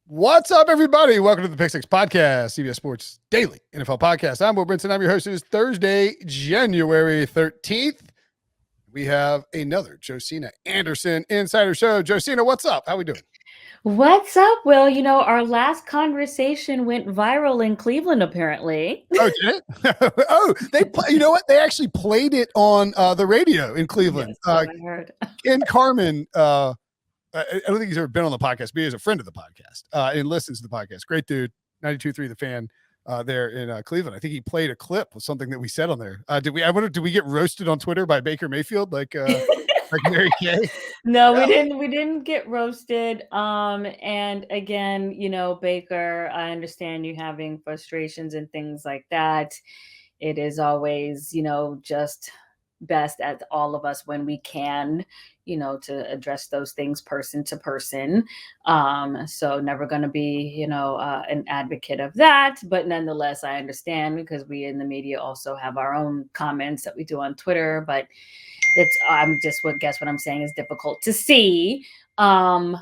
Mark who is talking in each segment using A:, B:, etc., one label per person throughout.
A: What's up, everybody? Welcome to the Pick Six Podcast, CBS Sports Daily NFL Podcast. I'm Will Brinson. I'm your host. It is Thursday, January 13th. We have another Josina Anderson Insider Show. Josina, what's up? How we doing?
B: What's up, Will? Our last conversation went viral in Cleveland, apparently.
A: Oh, did it? Oh, you know what? They actually played it on the radio in Cleveland.
B: Yes, I heard.
A: Ken Carmen, I don't think he's ever been on the podcast, but he's a friend of the podcast and listens to the podcast. Great dude, 92.3 The Fan there in Cleveland. I think he played a clip with something that we said on there. Did we get roasted on Twitter by Baker Mayfield like Mary Kay?
B: No, we didn't. We didn't get roasted. And again, Baker, I understand you having frustrations and things like that. It is always, just best at all of us when we can, to address those things person to person. So never going to be, an advocate of that, but nonetheless, I understand because we in the media also have our own comments that we do on Twitter, but guess what I'm saying is difficult to see. Yeah,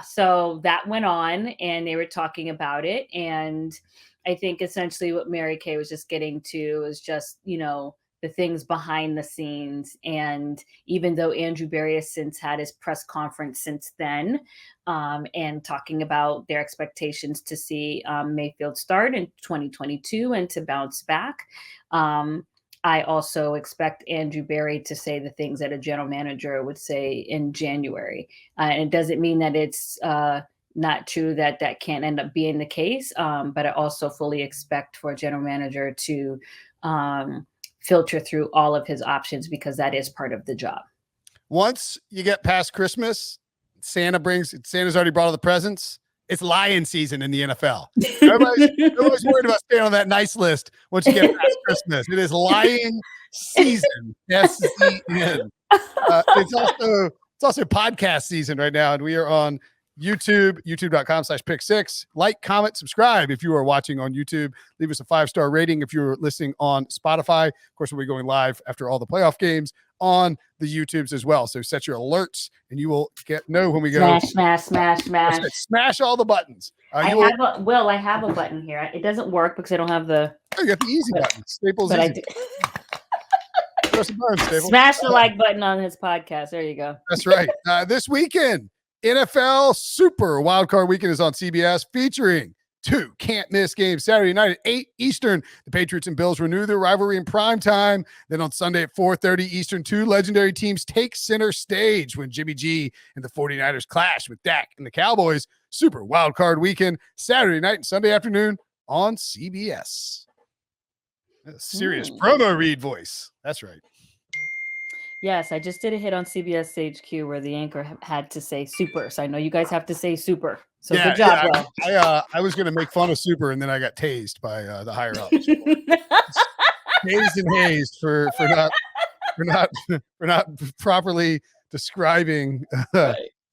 B: so that went on and they were talking about it. And I think essentially what Mary Kay was just getting to is just, the things behind the scenes. And even though Andrew Berry has since had his press conference since then, and talking about their expectations to see Mayfield start in 2022 and to bounce back, I also expect Andrew Berry to say the things that a general manager would say in January. And it doesn't mean that it's not true that can't end up being the case, but I also fully expect for a general manager to filter through all of his options because that is part of the job.
A: Once you get past Christmas, Santa's already brought all the presents. It's lion season in the NFL. Everybody's worried about staying on that nice list once you get past Christmas. It is lion season. S-E-N. It's also podcast season right now, and we are on YouTube, youtube.com/pick6. Like, comment, subscribe if you are watching on YouTube. Leave us a 5-star rating if you're listening on Spotify. Of course, we'll be going live after all the playoff games on the YouTubes as well. So set your alerts and you will know when we go. Smash all the buttons.
B: I have a button here. It doesn't work because I don't have the.
A: Oh, you got the easy button. Staples easy.
B: Smash the like button on his podcast. There you go.
A: That's right. This weekend, NFL Super Wildcard Weekend is on CBS featuring 2 can't-miss games. Saturday night at 8 Eastern, the Patriots and Bills renew their rivalry in prime time. Then on Sunday at 4:30 Eastern, 2 legendary teams take center stage when Jimmy G and the 49ers clash with Dak and the Cowboys. Super Wildcard Weekend, Saturday night and Sunday afternoon on CBS. That's a serious promo read voice. That's right.
B: Yes, I just did a hit on CBS HQ where the anchor had to say super. So I know you guys have to say super. So good job, Will.
A: I was going to make fun of super, and then I got tased by the higher ups. Tased and hazed for not properly describing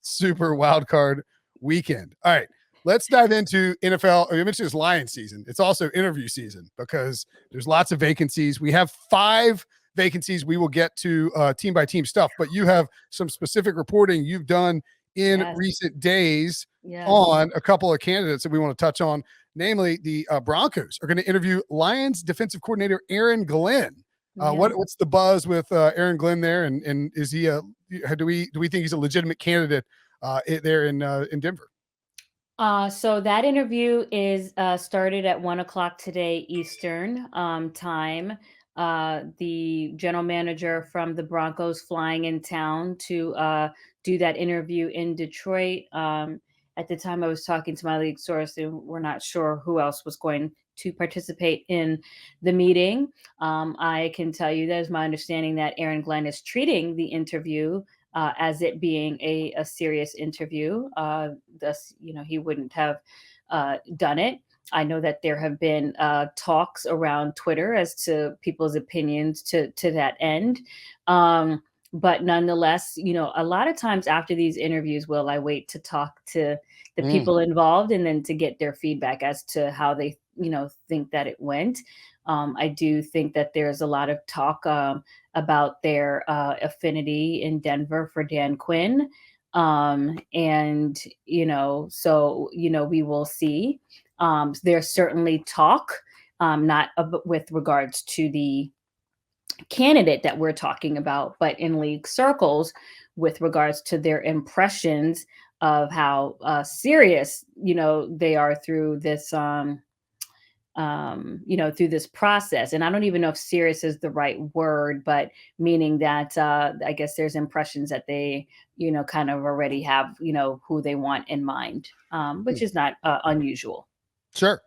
A: Super Wildcard Weekend. All right, let's dive into NFL. You mentioned it's Lion season. It's also interview season because there's lots of vacancies. We have 5 vacancies. We will get to team by team stuff, but you have some specific reporting you've done in recent days on a couple of candidates that we want to touch on. Namely, the Broncos are going to interview Lions defensive coordinator Aaron Glenn. What's the buzz with Aaron Glenn there? And is he do we think he's a legitimate candidate there in Denver?
B: So that interview is started at 1:00 today Eastern time. The general manager from the Broncos flying in town to do that interview in Detroit. At the time I was talking to my league source, and we're not sure who else was going to participate in the meeting. I can tell you that it's my understanding that Aaron Glenn is treating the interview as it being a serious interview. Thus, he wouldn't have done it. I know that there have been talks around Twitter as to people's opinions to that end. But nonetheless, a lot of times after these interviews, I wait to talk to the people involved and then to get their feedback as to how they, think that it went. I do think that there's a lot of talk about their affinity in Denver for Dan Quinn. And, so, we will see. There's certainly talk, not with regards to the candidate that we're talking about, but in league circles with regards to their impressions of how serious, they are through this, through this process. And I don't even know if serious is the right word, but meaning that I guess there's impressions that they, kind of already have, who they want in mind, which is not unusual.
A: Sure.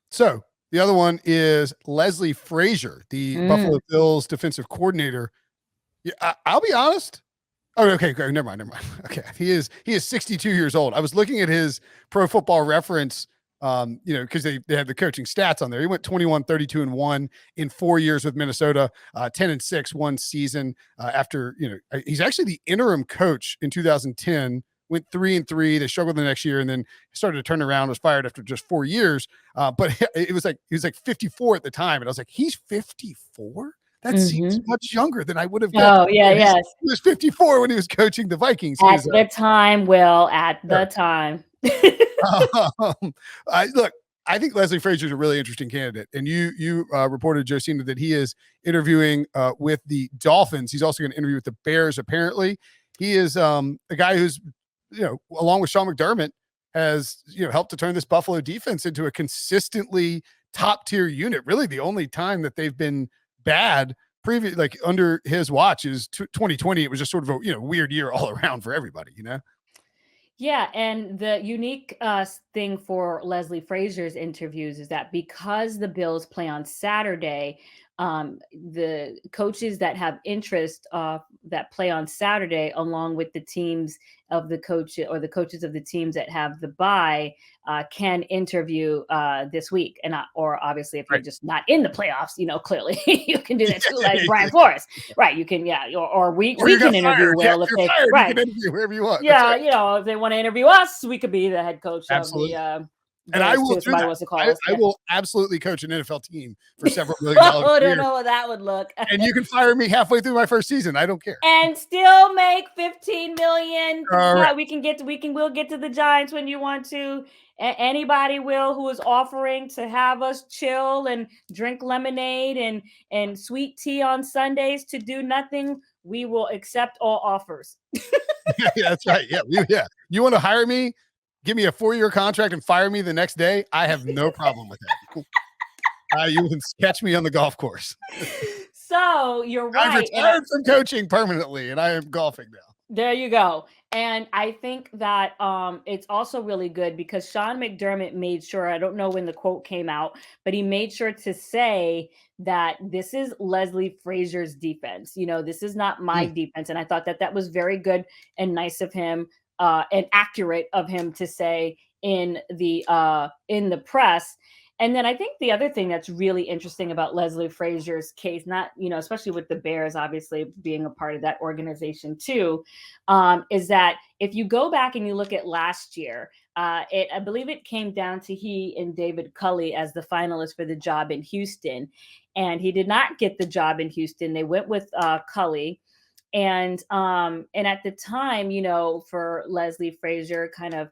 A: So the other one is Leslie Frazier, the Buffalo Bills defensive coordinator. Yeah, I'll be honest. Oh, okay, great. Never mind. Okay, he is 62 years old. I was looking at his Pro Football Reference, because they have the coaching stats on there. He went 21, 32, and 1 in 4 years with Minnesota, 10 and 6 one season. After he's actually the interim coach in 2010. Went 3 and 3. They struggled the next year, and then started to turn around. Was fired after just 4 years. But it was like he was like 54 at the time, and I was like, he's 54. That seems much younger than I would have guessed.
B: Oh, yeah, yes.
A: He was 54 when he was coaching the Vikings.
B: At the time, Will, at the time.
A: Look, I think Leslie Frazier is a really interesting candidate. And you reported, Josina, that he is interviewing with the Dolphins. He's also going to interview with the Bears, apparently. He is a guy who's, along with Sean McDermott, has helped to turn this Buffalo defense into a consistently top-tier unit. Really the only time that they've been bad like under his watch is 2020. It was just sort of a weird year all around for everybody.
B: Yeah, and the unique thing for Leslie Frazier's interviews is that because the Bills play on Saturday, the coaches that have interest that play on Saturday, along with the teams of the coach or the coaches of the teams that have the bye, can interview this week. And or obviously, if you're just not in the playoffs, clearly you can do that too, like Brian Flores, right? You can, or we can interview Will if they right,
A: you can interview whoever you want.
B: Yeah, if they want to interview us, we could be the head coach
A: Absolutely.
B: of the.
A: And I will do that. I will absolutely coach an NFL team for several $1 million.
B: I don't know how that would look.
A: And you can fire me halfway through my first season. I don't care.
B: And still make $15 million.
A: Right.
B: We'll get to the Giants when you want to. Anybody who is offering to have us chill and drink lemonade and sweet tea on Sundays to do nothing, we will accept all offers.
A: Yeah, that's right. Yeah. You want to hire me? Give me a 4-year contract and fire me the next day. I have no problem with that. You can catch me on the golf course.
B: So you're right.
A: I've retired from coaching permanently, and I am golfing now.
B: There you go. And I think that it's also really good because Sean McDermott made sure, I don't know when the quote came out, but he made sure to say that this is Leslie Frazier's defense. This is not my defense. And I thought that was very good and nice of him. And accurate of him to say in the press. And then I think the other thing that's really interesting about Leslie Frazier's case, not, especially with the Bears, obviously being a part of that organization too, is that if you go back and you look at last year, I believe it came down to he and David Culley as the finalists for the job in Houston. And he did not get the job in Houston. They went with Culley. And at the time, for Leslie Frazier, kind of,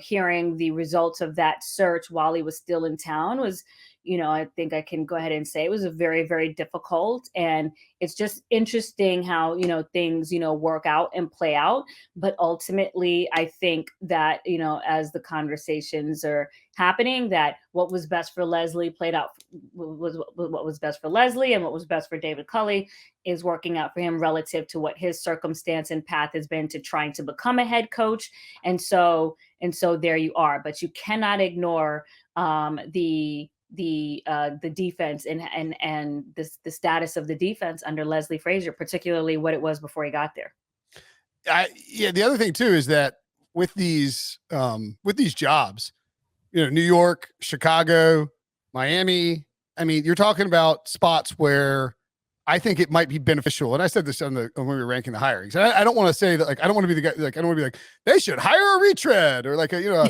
B: hearing the results of that search while he was still in town was, I think I can go ahead and say it was a very, very difficult. And it's just interesting how, things, work out and play out. But ultimately, I think that, as the conversations are happening, that what was best for Leslie played out was what was best for Leslie, and what was best for David Culley is working out for him relative to what his circumstance and path has been to trying to become a head coach. And so there you are. But you cannot ignore the defense and the status of the defense under Leslie Frazier, particularly what it was before he got there.
A: The other thing too is that with these jobs, New York, Chicago, Miami, I mean, you're talking about spots where I think it might be beneficial. And I said this when we were ranking the hirings. And I don't want to say that, like, I don't want to be the guy, like, I don't want to be like, they should hire a retread or like, run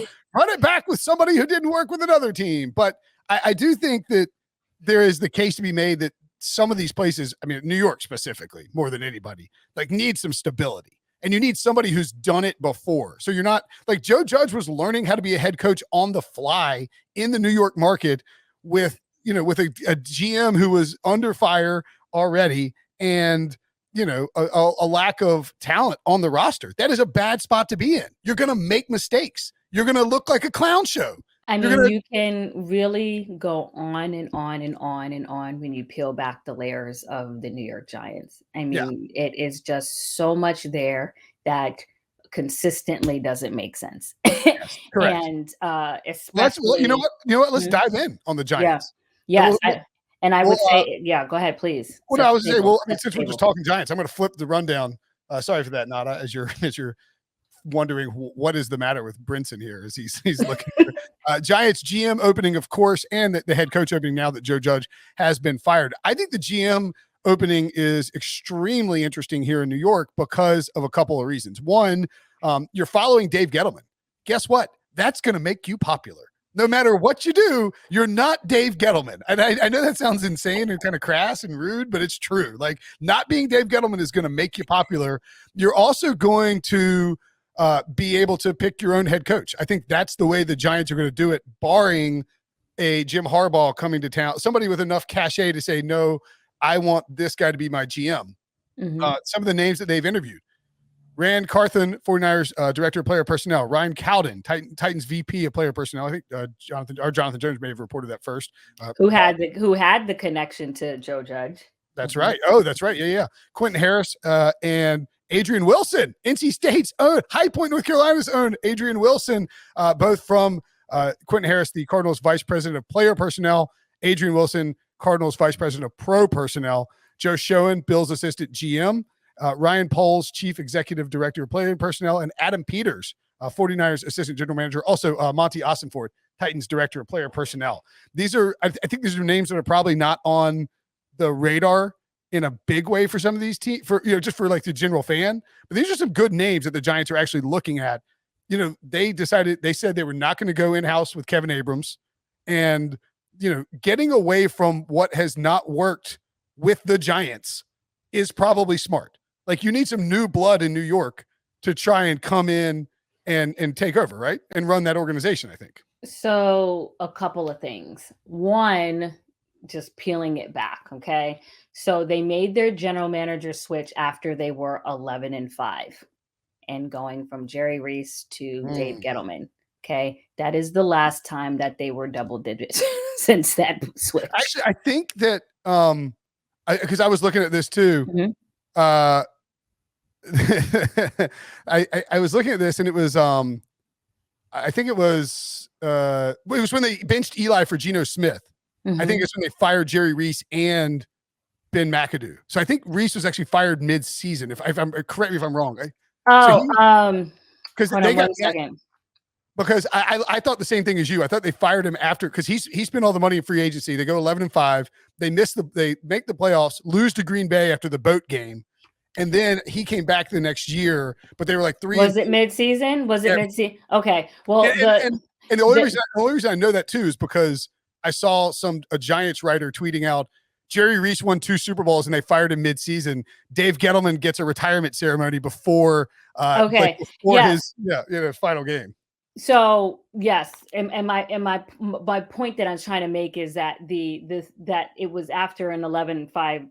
A: it back with somebody who didn't work with another team. But I do think that there is the case to be made that some of these places, I mean, New York specifically, more than anybody, like, need some stability. and you need somebody who's done it before. So you're not like Joe Judge was learning how to be a head coach on the fly in the New York market with a GM who was under fire already and a lack of talent on the roster. That is a bad spot to be in. You're going to make mistakes. You're going to look like a clown show.
B: I mean, you can really go on and on and on and on when you peel back the layers of the New York Giants. I mean, It is just so much there that consistently doesn't make sense.
A: Yes, correct.
B: And especially,
A: you know what? Let's dive in on the Giants.
B: Yeah. Yes. I would say, go ahead, please.
A: What I was saying, since we're just talking Giants, I'm going to flip the rundown. Sorry for that, Nada, as you're wondering what is the matter with Brinson here as he's looking for Giants GM opening, of course, and the head coach opening now that Joe Judge has been fired. I think the GM opening is extremely interesting here in New York because of a couple of reasons. One, you're following Dave Gettleman. Guess what? That's going to make you popular. No matter what you do, you're not Dave Gettleman. And I know that sounds insane and kind of crass and rude, but it's true. Like, not being Dave Gettleman is going to make you popular. You're also going to be able to pick your own head coach. I think that's the way the Giants are going to do it, barring a Jim Harbaugh coming to town, somebody with enough cachet to say, no, I want this guy to be my GM.
B: Mm-hmm.
A: Some of the names that they've interviewed: Rand Carthen, 49ers Director of Player Personnel; Ryan Cowden, Titans VP of Player Personnel. I think Jonathan Jones may have reported that first.
B: Who had the connection to Joe Judge?
A: That's right. Oh, that's right. Yeah. Quentin Harris and Adrian Wilson, NC State's own, High Point, North Carolina's own Adrian Wilson, both from Quentin Harris, the Cardinals Vice President of Player Personnel; Adrian Wilson, Cardinals Vice President of Pro Personnel; Joe Schoen, Bill's Assistant GM; Ryan Poles, Chief Executive Director of Player Personnel; and Adam Peters, 49ers Assistant General Manager. Also, Monty Ossenford, Titans Director of Player Personnel. I think these are names that are probably not on the radar in a big way for some of these teams, just for like the general fan. But these are some good names that the Giants are actually looking at. They said they were not going to go in-house with Kevin Abrams, and, getting away from what has not worked with the Giants is probably smart. Like, you need some new blood in New York to try and come in and take over, right? And run that organization, I think.
B: So a couple of things. One, just peeling it back. Okay. So they made their general manager switch after they were 11-5 and going from Jerry Reese to Dave Gettleman. Okay. That is the last time that they were double digits since that switch.
A: Actually, I think that, because I was looking at this too.
B: Mm-hmm.
A: I was looking at this, and it was I think it was when they benched Eli for Geno Smith.
B: Mm-hmm.
A: I think it's when they fired Jerry Reese and Ben McAdoo. So I think Reese was actually fired mid-season. If I'm correct me if I'm wrong.
B: Because they got 1 second.
A: Because I thought the same thing as you. I thought they fired him after, because he spent all the money in free agency. They go 11-5. They make the playoffs, lose to Green Bay after the boat game. And then he came back the next year, but they were like 3.
B: Was it mid-season? Mid-season? Okay. Well,
A: and the only reason I know that too is because I saw a Giants writer tweeting out, Jerry Reese won 2 Super Bowls and they fired him mid-season. Dave Gettleman gets a retirement ceremony before his final game.
B: So yes, and my point that I'm trying to make is that that it was after an 11-5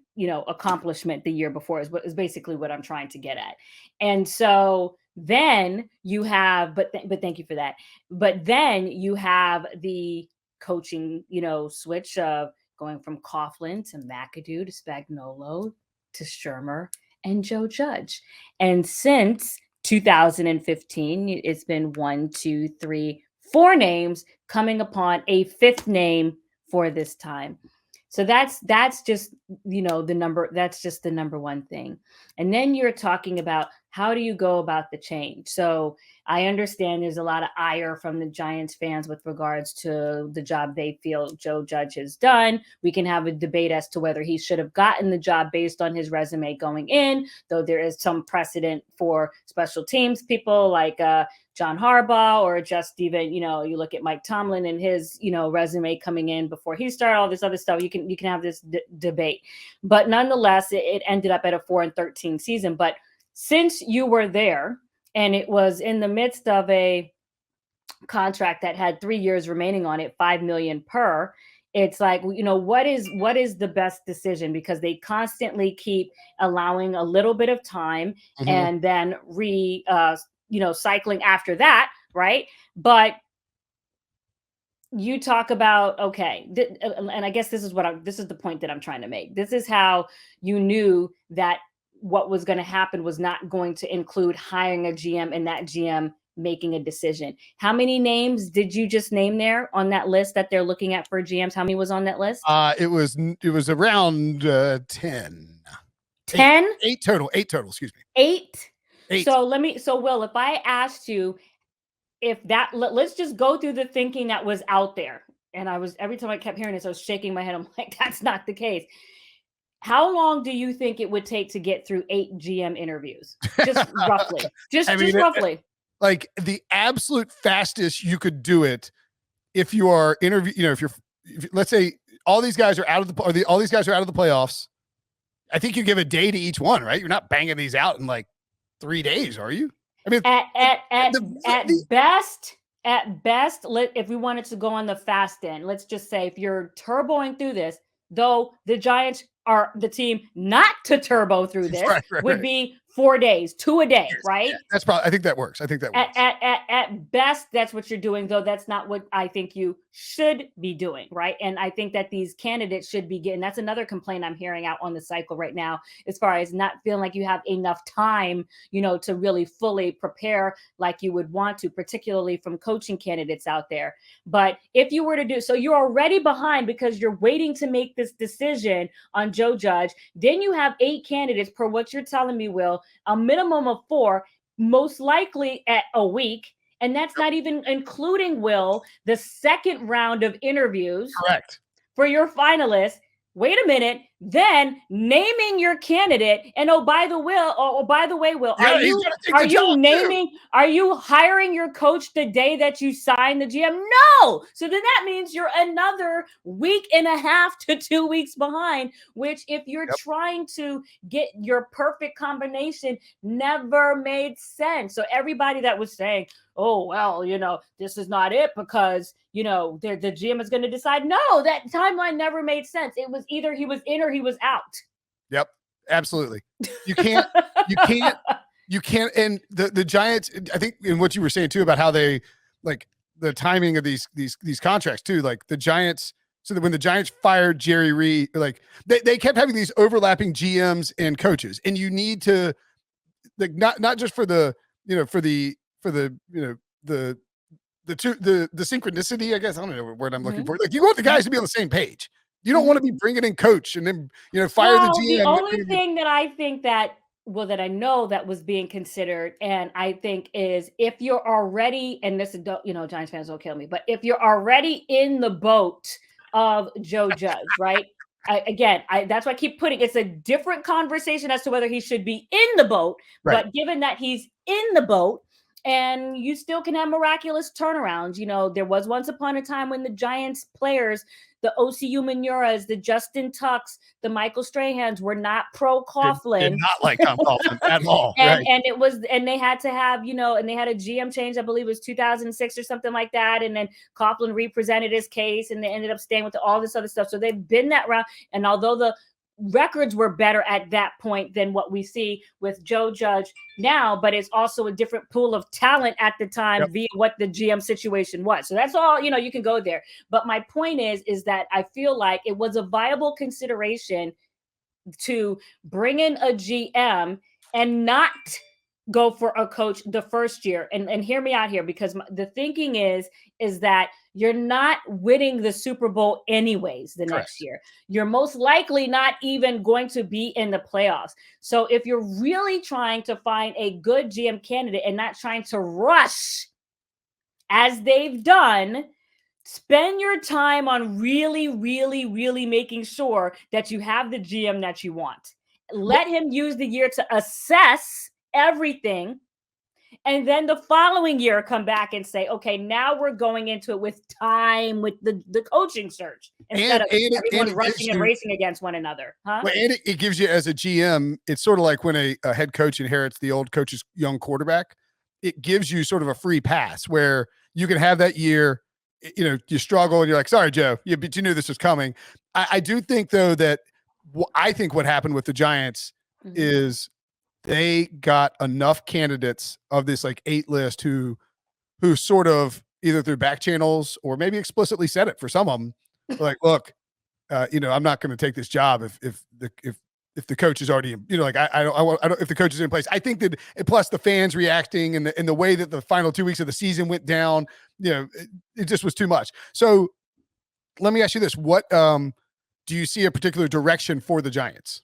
B: accomplishment the year before is basically what I'm trying to get at. And so then you have, but thank you for that. But then you have the coaching switch of going from Coughlin to McAdoo to Spagnuolo to Shermer and Joe Judge, and since 2015, it's been 1, 2, 3, 4 names coming upon a 5th name for this time. So that's just the number. That's just the number one thing. And then you're talking about how do you go about the change. So I understand there's a lot of ire from the Giants fans with regards to the job they feel Joe Judge has done. We can have a debate as to whether he should have gotten the job based on his resume going in, though there is some precedent for special teams people like John Harbaugh, or just even, you look at Mike Tomlin and his, resume coming in before he started, all this other stuff. You can have this debate, but nonetheless, it ended up at a 4-13 season. But since you were there and it was in the midst of a contract that had 3 years remaining on it, 5 million per, it's like, what is the best decision, because they constantly keep allowing a little bit of time and then cycling after that, right? But you talk about, okay, and I guess this is the point that I'm trying to make. This is how you knew that what was going to happen was not going to include hiring a GM and that GM making a decision. How many names did you just name there on that list that they're looking at for GMs? How many was on that list?
A: It was around 10.
B: 10?
A: 8 total, excuse me.
B: 8? So Will, if I asked you, if that, let's just go through the thinking that was out there. And every time I kept hearing this, I was shaking my head. I'm like, that's not the case. How long do you think it would take to get through 8 GM interviews? Just roughly. Just roughly.
A: Like the absolute fastest you could do it, if you are if let's say all these guys are out of the playoffs, I think you give a day to each one, right? You're not banging these out in like 3 days, are you? I mean, at
B: best, if we wanted to go on the fast end, let's just say if you're turboing through this, though the Giants are the team not to turbo through this, would be 4 days, 2 a day, right?
A: That's probably, I think that works.
B: At best, that's what you're doing, though that's not what I think you should be doing, right? And I think that these candidates should be getting, that's another complaint I'm hearing out on the cycle right now, as far as not feeling like you have enough time, to really fully prepare like you would want to, particularly from coaching candidates out there. But if you were to do, so you're already behind because you're waiting to make this decision on Joe Judge. Then you have 8 candidates per what you're telling me, Will, a minimum of 4, most likely at a week. And that's not even including, Will, the second round of interviews.
A: Correct.
B: For your finalists. Wait a minute. Then naming your candidate. And by the way, Will, are you hiring your coach the day that you sign the GM? No. So then that means you're another week and a half to 2 weeks behind, which if you're trying to get your perfect combination never made sense. So everybody that was saying, oh, well, this is not it because, the GM is going to decide. No, that timeline never made sense. It was either he was in or he was out.
A: Yep, absolutely. You can't. And the Giants, I think, in what you were saying too about how they like the timing of these contracts too, like the Giants. So that when the Giants fired Jerry Reed, like they kept having these overlapping GMs and coaches, and you need to like not just for the synchronicity, I guess. I don't know what word I'm looking for. Like you want the guys to be on the same page. You don't want to be bringing in coach and then fire the GM.
B: The only thing that I think that I know that was being considered, and I think is if you're already, and this is Giants fans will kill me, but if you're already in the boat of Joe Judge, right? That's why I keep putting, it's a different conversation as to whether he should be in the boat, right. But given that he's in the boat, and you still can have miraculous turnarounds. There was once upon a time when the Giants players, the Osi Umenyuras, the Justin Tucks, the Michael Strahans were not pro Coughlin.
A: Did not like Tom Coughlin at all.
B: And they had to have, and they had a GM change, I believe it was 2006 or something like that. And then Coughlin represented his case and they ended up staying with all this other stuff. So they've been that round. And although the records were better at that point than what we see with Joe Judge now, but it's also a different pool of talent at the time via what the GM situation was. So that's all, you can go there. But my point is that I feel like it was a viable consideration to bring in a GM and not go for a coach the first year. And hear me out here, because the thinking is that you're not winning the Super Bowl anyways the next year. You're most likely not even going to be in the playoffs. So if you're really trying to find a good GM candidate and not trying to rush as they've done, spend your time on really, really, really making sure that you have the GM that you want. Let him use the year to assess everything And then the following year come back and say, okay, now we're going into it with time with the coaching search instead of everyone rushing and racing against one another. Huh?
A: Well, and it gives you, as a GM, it's sort of like when a head coach inherits the old coach's young quarterback. It gives you sort of a free pass where you can have that year, you struggle and you're like, sorry, Joe, but you knew this was coming. I do think, though, that I think what happened with the Giants is they got enough candidates of this like 8 list who sort of either through back channels or maybe explicitly said it for some of them, like, look, I'm not going to take this job if the coach is already, I don't, if the coach is in place. I think that, plus the fans reacting and the way that the final 2 weeks of the season went down, it just was too much. So let me ask you this: what do you see a particular direction for the Giants?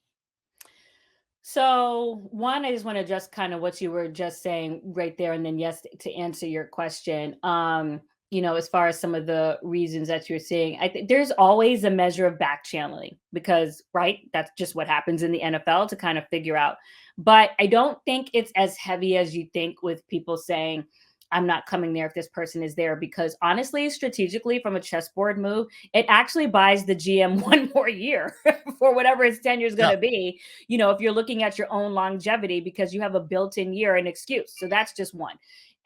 B: So one, I just want to just kind of what you were just saying right there. And then yes, to answer your question, as far as some of the reasons that you're seeing, I think there's always a measure of back channeling because, right, that's just what happens in the NFL to kind of figure out. But I don't think it's as heavy as you think with people saying, I'm not coming there if this person is there, because honestly, strategically, from a chessboard move, it actually buys the GM one more year for whatever his tenure is going to be. If you're looking at your own longevity, because you have a built-in year and excuse. So that's just one.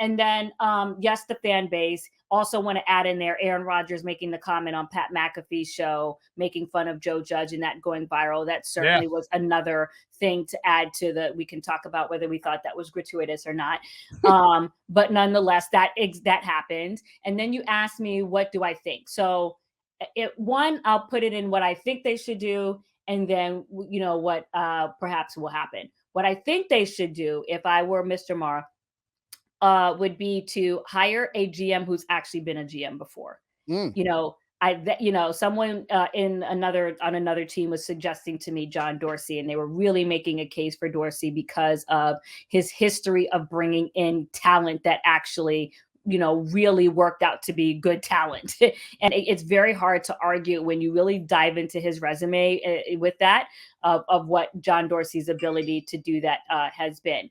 B: And then, yes, the fan base. Also want to add in there Aaron Rodgers making the comment on Pat McAfee's show, making fun of Joe Judge and that going viral. That certainly was another thing to add to we can talk about whether we thought that was gratuitous or not. But nonetheless, that happened. And then you asked me, what do I think? So I'll put it in what I think they should do. And then, what perhaps will happen. What I think they should do, if I were Mr. Marr, would be to hire a GM who's actually been a GM before. Someone on another team was suggesting to me John Dorsey, and they were really making a case for Dorsey because of his history of bringing in talent that actually, really worked out to be good talent. And it's very hard to argue when you really dive into his resume with that of what John Dorsey's ability to do that has been.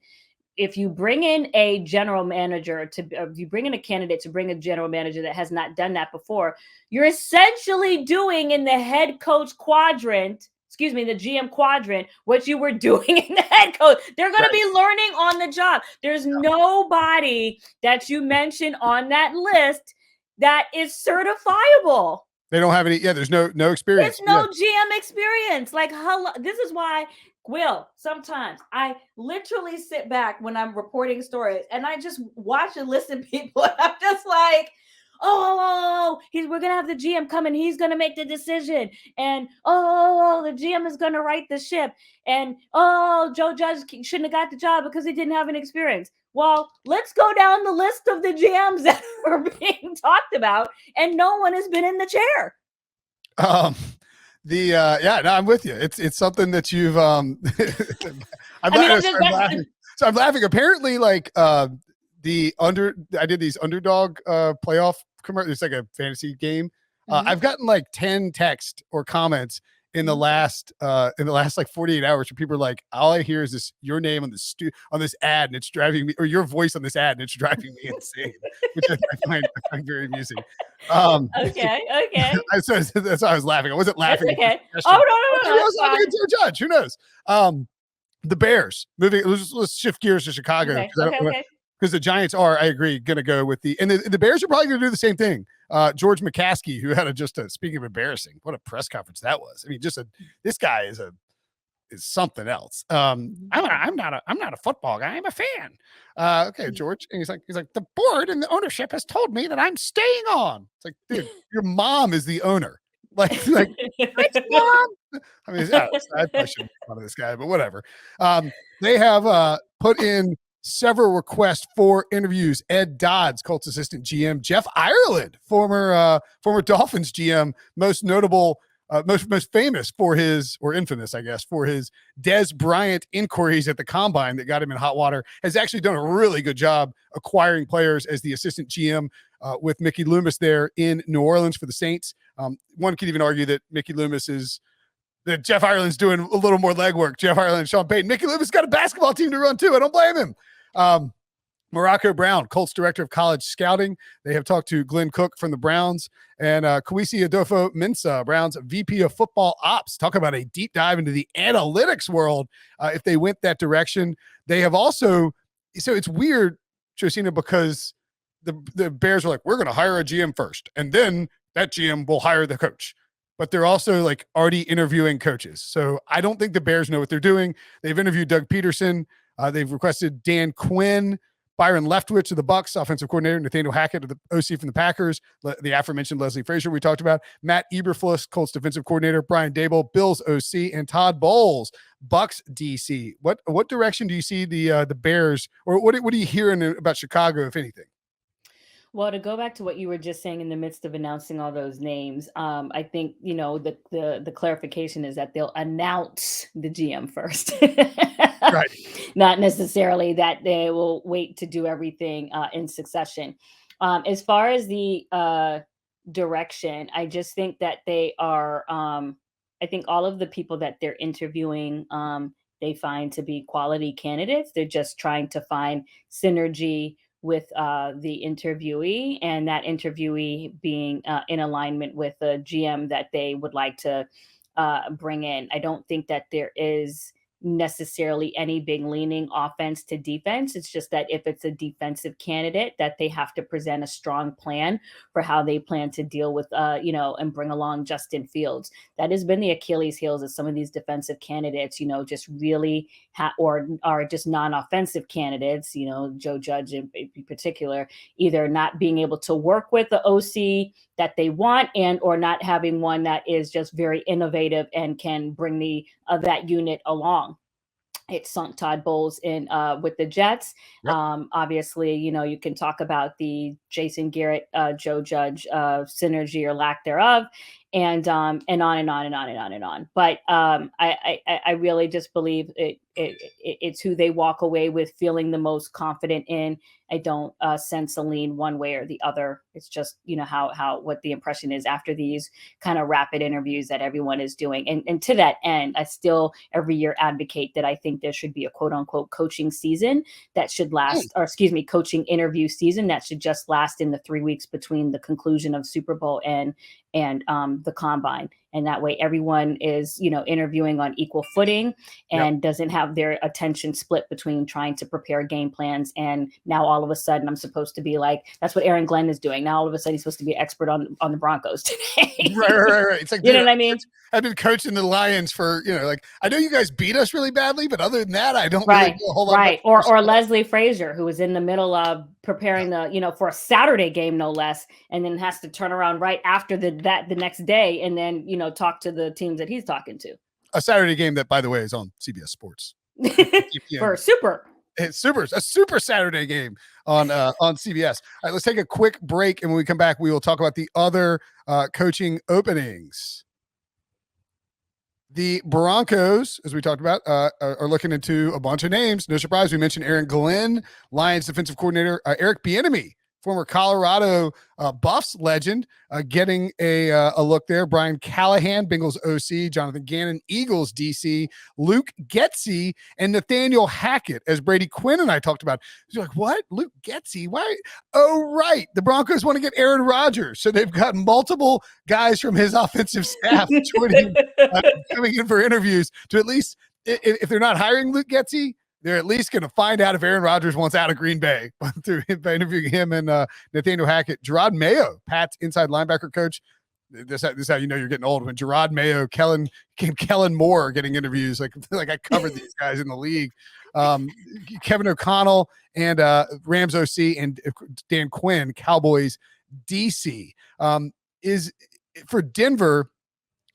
B: If you bring in a general manager if you bring in a candidate to bring a general manager that has not done that before, you're essentially doing in the head coach quadrant, the GM quadrant, what you were doing in the head coach. They're going to be learning on the job. There's nobody that you mentioned on that list that is certifiable.
A: They don't have any. Yeah, there's no experience.
B: There's no GM experience. Like, this is why, Will, sometimes I literally sit back when I'm reporting stories and I just watch and listen to people. And I'm just like, we're going to have the GM come and he's going to make the decision. And, the GM is going to right the ship. And, Joe Judge shouldn't have got the job because he didn't have an experience. Well, let's go down the list of the GMs that are being talked about, and no one has been in the chair.
A: I'm with you. It's something that you've I'm laughing. So I'm laughing. Apparently, like I did these underdog playoff commercials. It's like a fantasy game. I've gotten like 10 texts or comments in the last like 48 hours where people are like, all I hear is your name on this ad, and it's driving me, or your voice on this ad, and it's driving me insane, which I find very amusing.
B: Okay.
A: So that's why I was laughing. I wasn't laughing.
B: That's okay. Oh, no.
A: I was laughing at Joe Judge. Who knows? The Bears moving. Let's shift gears to Chicago.
B: Okay.
A: Because the Giants are, I agree, going to go with the Bears are probably going to do the same thing. George McCaskey, who had speaking of embarrassing, what a press conference that was. I mean, this guy is something else. I'm not a football guy. I'm a fan. Okay, George. And he's like, the board and the ownership has told me that I'm staying on. It's like, dude, your mom is the owner. Like, thanks, mom. I mean, I shouldn't make fun of this guy, but whatever. They have put in several requests for interviews. Ed Dodds, Colts assistant GM, Jeff Ireland, former Dolphins GM, most notable, most famous for his, or infamous, I guess, for his Des Bryant inquiries at the combine that got him in hot water, has actually done a really good job acquiring players as the assistant GM with Mickey Loomis there in New Orleans for the Saints. One could even argue that that Jeff Ireland's doing a little more legwork. Jeff Ireland, Sean Payton, Mickey Loomis got a basketball team to run too. I don't blame him. Morocco Brown, Colts Director of College Scouting. They have talked to Glenn Cook from the Browns, and Kwesi Adofo-Mensah, Browns VP of Football Ops. Talk about a deep dive into the analytics world if they went that direction. They have also, so it's weird, Josina, because the Bears are like, we're going to hire a GM first, and then that GM will hire the coach. But they're also like already interviewing coaches. So I don't think the Bears know what they're doing. They've interviewed Doug Peterson. They've requested Dan Quinn, Byron Leftwich of the Bucks, offensive coordinator, Nathaniel Hackett of the OC from the Packers, the aforementioned Leslie Frazier we talked about, Matt Eberflus, Colts defensive coordinator, Brian Dable, Bills OC, and Todd Bowles, Bucks DC. What direction do you see the Bears, or what are you hearing about Chicago, if anything?
B: Well, to go back to what you were just saying in the midst of announcing all those names, I think, the clarification is that they'll announce the GM first.
A: Right.
B: Not necessarily that they will wait to do everything in succession. As far as the direction, I just think that they are, I think all of the people that they're interviewing, they find to be quality candidates. They're just trying to find synergy with the interviewee, and that interviewee being in alignment with the GM that they would like to bring in. I don't think that there is necessarily any big leaning offense to defense. It's just that if it's a defensive candidate, that they have to present a strong plan for how they plan to deal with, and bring along Justin Fields. That has been the Achilles heels of some of these defensive candidates, just really or are just non-offensive candidates, Joe Judge in particular, either not being able to work with the OC that they want and or not having one that is just very innovative and can bring that unit along. It sunk Todd Bowles in with the Jets.
A: Yep.
B: Obviously, you can talk about the Jason Garrett, Joe Judge synergy or lack thereof, and on and on and on and on and on and on. But I really just believe it's who they walk away with feeling the most confident in. I don't sense a lean one way or the other. It's just, how what the impression is after these kind of rapid interviews that everyone is doing. And to that end, I still every year advocate that I think there should be a quote unquote coaching season that should last, coaching interview season that should just last in the 3 weeks between the conclusion of Super Bowl and the combine. And that way everyone is, interviewing on equal footing and doesn't have their attention split between trying to prepare game plans. And now all of a sudden I'm supposed to be like, that's what Aaron Glenn is doing. Now all of a sudden he's supposed to be an expert on the Broncos today.
A: Right. It's like,
B: you know what I mean?
A: I've been coaching the Lions for, I know you guys beat us really badly, but other than that, I don't
B: really
A: know a whole lot.
B: Right. Or Leslie Frazier, who was in the middle of preparing for a Saturday game, no less, and then has to turn around right after the next day and then, talk to the teams that he's talking to.
A: A Saturday game that, by the way, is on CBS Sports.
B: For a super
A: Saturday game on CBS. All right, let's take a quick break, and when we come back, we will talk about the other coaching openings. The Broncos, as we talked about, are looking into a bunch of names. No surprise, we mentioned Aaron Glenn, Lions defensive coordinator, Eric Bieniemy, former Colorado Buffs legend, getting a look there. Brian Callahan, Bengals OC, Jonathan Gannon, Eagles DC, Luke Getsy, and Nathaniel Hackett, as Brady Quinn and I talked about. You're like, what? Luke Getsy? Why? Oh, right. The Broncos want to get Aaron Rodgers. So they've got multiple guys from his offensive staff coming in for interviews to at least, if they're not hiring Luke Getsy, they're at least going to find out if Aaron Rodgers wants out of Green Bay by interviewing him and Nathaniel Hackett. Gerard Mayo, Pat's inside linebacker coach. This is how you know you're getting old, when Gerard Mayo, Kellen Moore are getting interviews. Like I covered these guys in the league. Kevin O'Connell and Rams OC and Dan Quinn, Cowboys DC. Is for Denver,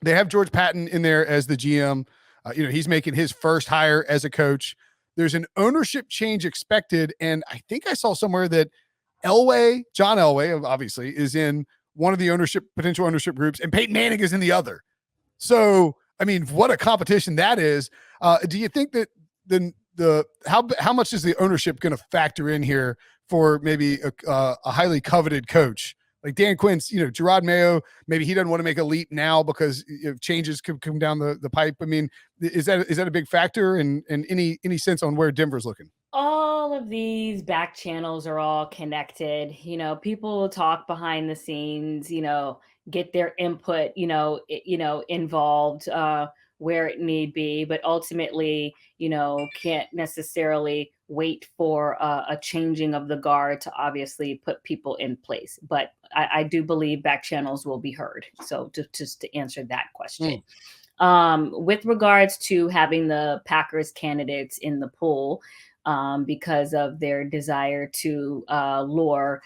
A: they have George Patton in there as the GM. He's making his first hire as a coach. There's an ownership change expected, and I think I saw somewhere that John Elway, obviously, is in one of the potential ownership groups, and Peyton Manning is in the other. So, I mean, what a competition that is. Do you think that how much is the ownership going to factor in here for maybe a highly coveted coach? Like Dan Quinn's, Gerard Mayo, maybe he doesn't want to make a leap now because changes could come down the pipe. I mean, is that a big factor? And any sense on where Denver's looking?
B: All of these back channels are all connected. People talk behind the scenes, get their input, involved where it need be, but ultimately, can't necessarily wait for a changing of the guard to obviously put people in place. But I do believe back channels will be heard. So just to answer that question. With regards to having the Packers candidates in the pool, because of their desire to lure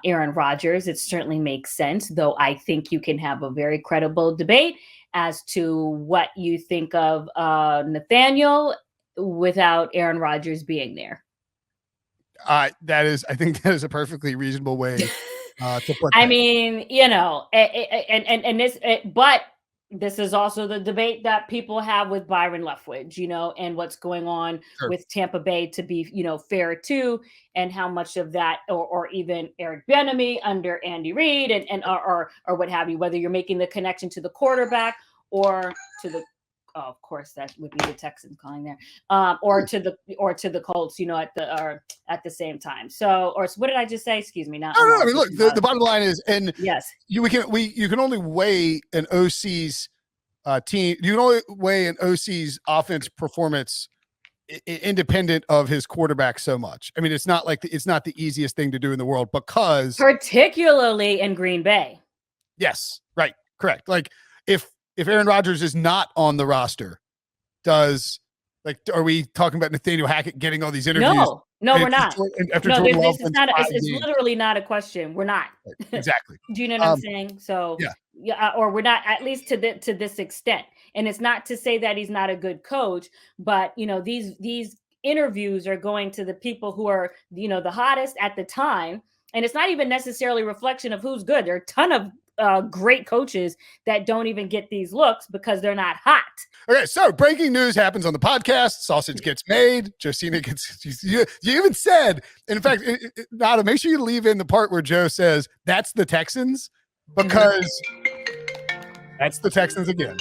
B: Aaron Rodgers, it certainly makes sense, though I think you can have a very credible debate as to what you think of Nathaniel without Aaron Rodgers being there.
A: I think that is a perfectly reasonable way to put
B: I
A: that.
B: mean, but this is also the debate that people have with Byron Leftwich, and what's going on
A: Sure.
B: with Tampa Bay to be, fair too, and how much of that, or even Eric Bieniemy under Andy Reid, or what have you, whether you're making the connection to the quarterback or to the. Oh, of course, that would be the Texans calling there, or to the Colts, at the same time. So what did I just say? Excuse me. Not.
A: No. I mean, look, the bottom line is, and
B: yes,
A: you can only weigh an OC's team. You can only weigh an OC's offense performance independent of his quarterback so much. I mean, it's not the easiest thing to do in the world, because
B: particularly in Green Bay.
A: Yes, right, correct. Like if Aaron Rodgers is not on the roster, are we talking about Nathaniel Hackett getting all these interviews?
B: No, we're not.
A: After
B: no,
A: Jordan
B: this
A: Love
B: is not. It's literally not a question. We're not.
A: Right, exactly.
B: Do you know what I'm saying? So yeah, or we're not, at least to this extent. And it's not to say that he's not a good coach, but these interviews are going to the people who are the hottest at the time, and it's not even necessarily a reflection of who's good. There are a ton of great coaches that don't even get these looks because they're not hot.
A: Okay, so breaking news happens on the podcast. Sausage gets made. Josina gets. You even said, and in fact, Nada, make sure you leave in the part where Joe says that's the Texans, because that's the Texans again.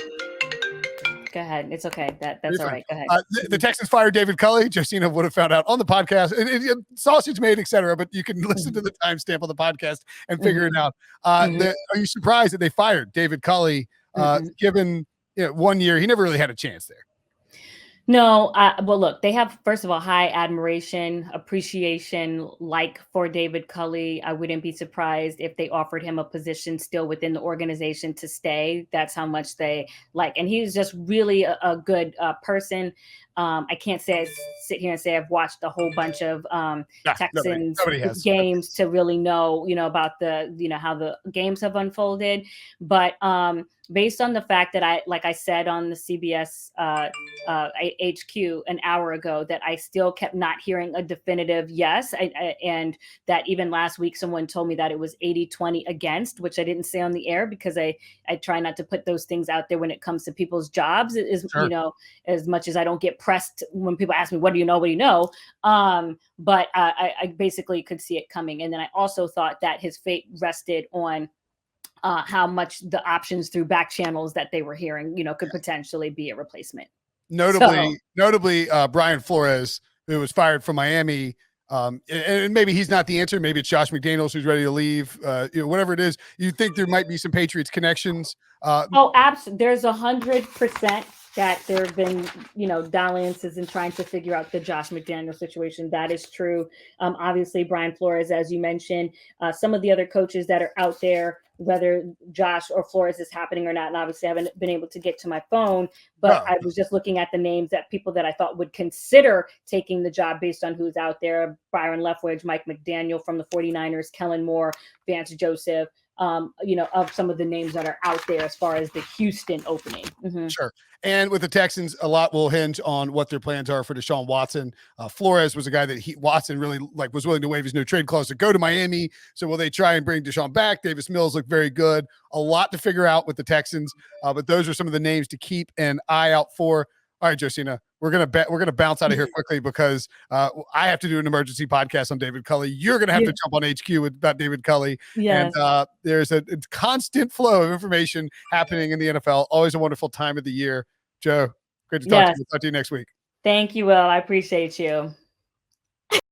B: Go ahead. It's okay. That's all right. Go ahead.
A: The Texans fired David Culley. Josina would have found out on the podcast. Sausage made, etc. But you can listen to the timestamp on the podcast and figure it out. Are you surprised that they fired David Culley? Given 1 year, he never really had a chance there.
B: No, well, look, they have, first of all, high admiration, appreciation, for David Culley. I wouldn't be surprised if they offered him a position still within the organization to stay. That's how much they like. And he's just really a good person. I can't sit here and say I've watched a whole bunch of Texans games to really know, about how the games have unfolded. But based on the fact that I said on the CBS HQ an hour ago, that I still kept not hearing a definitive yes. And that even last week, someone told me that it was 80-20 against, which I didn't say on the air because I try not to put those things out there when it comes to people's jobs, as much as I don't get pressed when people ask me, what do you know? But I basically could see it coming. And then I also thought that his fate rested on how much the options through back channels that they were hearing, could potentially be a replacement.
A: Notably, Brian Flores, who was fired from Miami, and maybe he's not the answer. Maybe it's Josh McDaniels who's ready to leave. Whatever it is, you think there might be some Patriots connections.
B: Absolutely. There's 100% that there have been, dalliances in trying to figure out the Josh McDaniels situation. That is true. Obviously, Brian Flores, as you mentioned, some of the other coaches that are out there, whether Josh or Flores is happening or not. And obviously I haven't been able to get to my phone, but I was just looking at the names that people that I thought would consider taking the job based on who's out there. Byron Leftwich, Mike McDaniel from the 49ers, Kellen Moore, Vance Joseph, of some of the names that are out there as far as the Houston opening.
A: Sure. And with the Texans, a lot will hinge on what their plans are for Deshaun Watson. Flores was a guy that Watson really was willing to waive his no trade clause to go to Miami. So will they try and bring Deshaun back? Davis Mills looked very good. A lot to figure out with the Texans, but those are some of the names to keep an eye out for. All right, Josina, we're gonna bounce out of here quickly because I have to do an emergency podcast on David Culley. You're gonna have to jump on HQ about David Culley.
B: Yes.
A: And there's a constant flow of information happening in the NFL. Always a wonderful time of the year. Joe, great to talk to you. Talk to you next week.
B: Thank you, Will. I appreciate you.